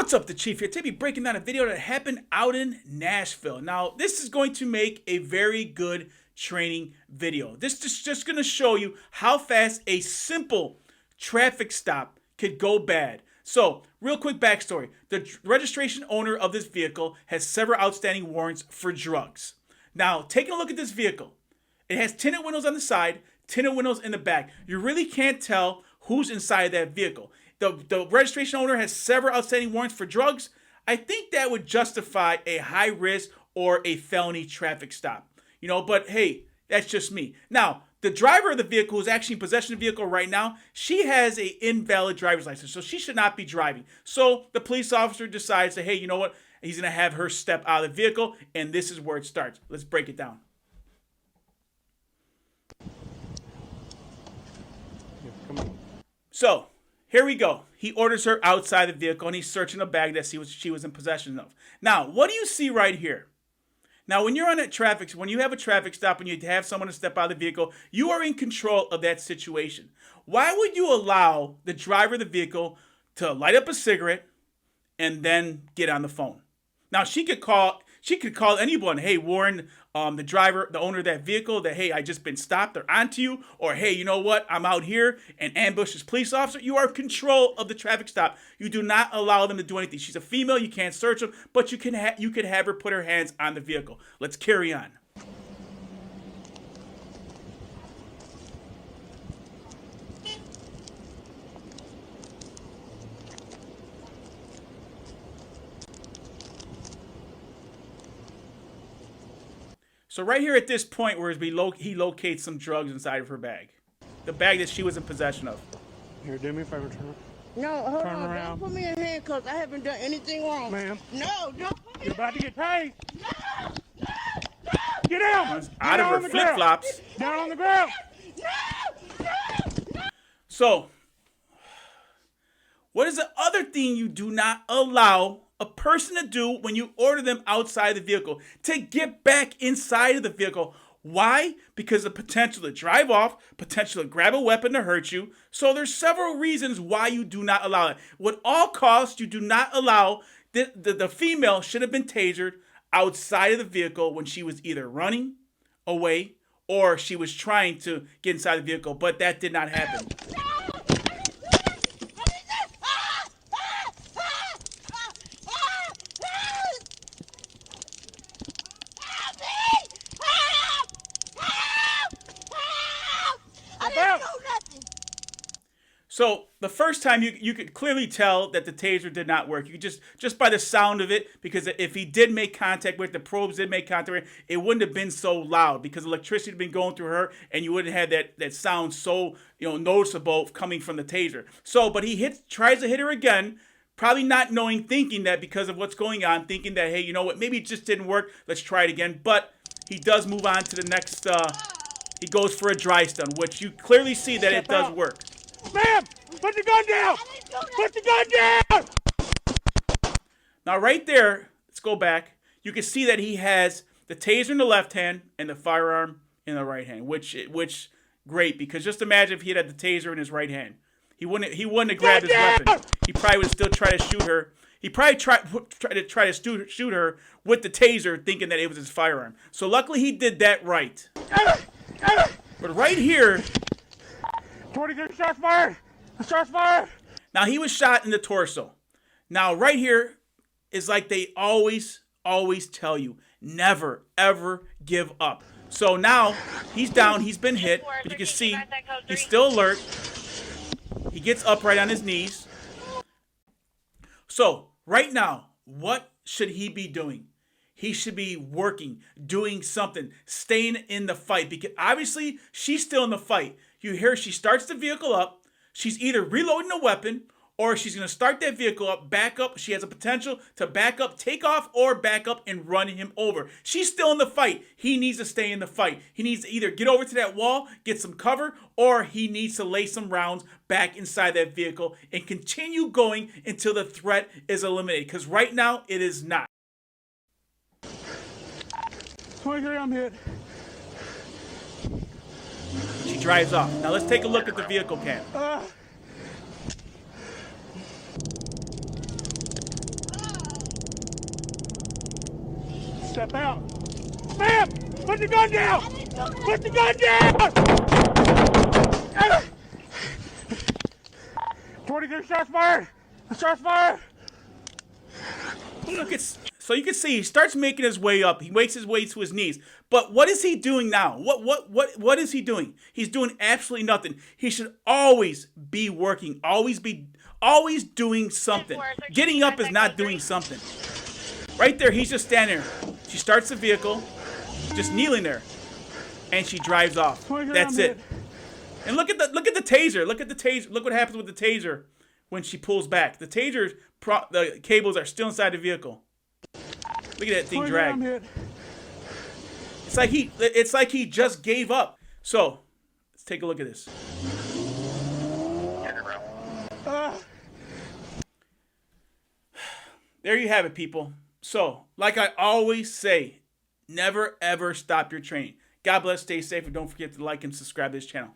What's up, Dachief here. Today be breaking down a video that happened out in Nashville. Now, this is going to make a very good training video. This is just going to show you how fast a simple traffic stop could go bad. So, real quick backstory. The registration owner of this vehicle has several outstanding warrants for drugs. Now, taking a look at this vehicle, it has tinted windows on the side, tinted windows in the back. You really can't tell who's inside that vehicle. The registration owner has several outstanding warrants for drugs. I think that would justify a high risk or a felony traffic stop. But hey, that's just me. Now, the driver of the vehicle who's actually in possession of the vehicle right now, she has an invalid driver's license, so she should not be driving. So the police officer decides that, hey, you know what? He's going to have her step out of the vehicle, and this is where it starts. Let's break it down. Come on. So, here we go. He orders her outside the vehicle, and he's searching a bag that she was in possession of. Now, what do you see right here? Now, when you're on when you have a traffic stop and you have someone to step out of the vehicle, you are in control of that situation. Why would you allow the driver of the vehicle to light up a cigarette and then get on the phone? Now, she could call anyone, hey, warn the driver, the owner of that vehicle that, hey, I just been stopped, they're onto you, or hey, you know what, I'm out here and ambush this police officer. You are in control of the traffic stop. You do not allow them to do anything. She's a female, you can't search them, but you could have her put her hands on the vehicle. Let's carry on. So right here at this point where he locates some drugs inside of her bag. The bag that she was in possession of. Here, do me a favor, turn. No, hold Turn on. around. Don't put me in handcuffs. I haven't done anything wrong. Ma'am. No, don't put me You're about to get tased. No, no, Get down. Out of her flip-flops. Down on the ground. no. So, what is the other thing you do not allow a person to do when you order them outside the vehicle? To get back inside of the vehicle. Why? Because the potential to drive off, potential to grab a weapon to hurt you. So there's several reasons why you do not allow it. With all costs, you do not allow the female should have been tasered outside of the vehicle when she was either running away or she was trying to get inside the vehicle, but that did not happen. So the first time you could clearly tell that the taser did not work. You could just by the sound of it, because if he did make contact with the probes, did make contact with it wouldn't have been so loud because electricity had been going through her, and you wouldn't have that sound so noticeable coming from the taser. So, but he tries to hit her again, probably not knowing, thinking that because of what's going on, thinking that, hey, you know what, maybe it just didn't work. Let's try it again. But he does move on to the next. He goes for a dry stun, which you clearly see that it does work. Ma'am, put the gun down. Put the gun down. Now, right there, let's go back. You can see that he has the taser in the left hand and the firearm in the right hand, which great, because just imagine if he had the taser in his right hand. He wouldn't have grabbed his weapon. He probably would still try to shoot her. He probably tried to shoot her with the taser, thinking that it was his firearm. So luckily he did that right. But right here, 23 shots fired. Shots fired. now he was shot in the torso. Now right here is like they always tell you, never ever give up. So now he's down, he's been hit, but you can see he's still alert. He gets upright on his knees. So right now, what should he be doing? He should be working, doing something, staying in the fight, because obviously she's still in the fight. You hear she starts the vehicle up. She's either reloading a weapon or she's going to start that vehicle up, back up. She has a potential to back up, take off, or back up and run him over. She's still in the fight. He needs to stay in the fight. He needs to either get over to that wall, get some cover, or he needs to lay some rounds back inside that vehicle and continue going until the threat is eliminated, because right now it is not. 23, I'm hit. She drives off. Now let's take a look at the vehicle cam. Step out. Ma'am! Put the gun down! Put the gun down! 22 shots fired! Shots fired! Look, so you can see he starts making his way up. He makes his way to his knees. But what is he doing now? What is he doing? He's doing absolutely nothing. He should always be working. Always doing something. Getting up is not doing something. Right there, he's just standing there. She starts the vehicle, just kneeling there, and she drives off. That's it. And look at the taser. Look at the taser. Look what happens with the taser when she pulls back. The taser, the cables are still inside the vehicle. Look at that thing drag. It's like he just gave up. So let's take a look at this. There you have it, people. So, like I always say, never ever stop your training. God bless, stay safe, and don't forget to like and subscribe to this channel.